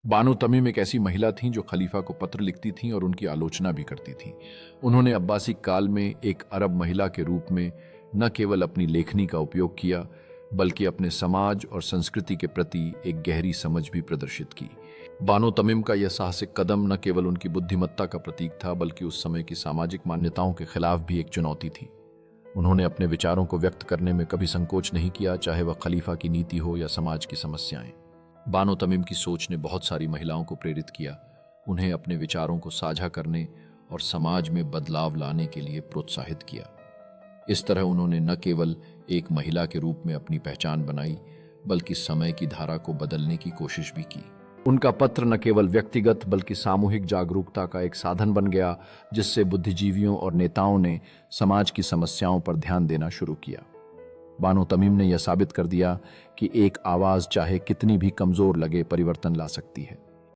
बानो तमीम एक ऐसी महिला थीं जो खलीफा को पत्र लिखती थीं और उनकी आलोचना भी करती थीं। उन्होंने अब्बासी काल में एक अरब महिला के रूप में न केवल अपनी लेखनी का उपयोग किया बल्कि अपने समाज और संस्कृति के प्रति एक गहरी समझ भी प्रदर्शित की। बानो तमीम का यह साहसिक कदम न केवल उनकी बुद्धिमत्ता का प्रतीक था बल्कि उस समय की सामाजिक मान्यताओं के खिलाफ भी एक चुनौती थी। उन्होंने अपने विचारों को व्यक्त करने में कभी संकोच नहीं किया, चाहे वह खलीफा की नीति हो या समाज की समस्याएं। बानो तमीम की सोच ने बहुत सारी महिलाओं को प्रेरित किया, उन्हें अपने विचारों को साझा करने और समाज में बदलाव लाने के लिए प्रोत्साहित किया। इस तरह उन्होंने न केवल एक महिला के रूप में अपनी पहचान बनाई बल्कि समय की धारा को बदलने की कोशिश भी की। उनका पत्र न केवल व्यक्तिगत बल्कि सामूहिक जागरूकता का एक साधन बन गया, जिससे बुद्धिजीवियों और नेताओं ने समाज की समस्याओं पर ध्यान देना शुरू किया। बानो तमीम ने यह साबित कर दिया कि एक आवाज चाहे कितनी भी कमजोर लगे परिवर्तन ला सकती है।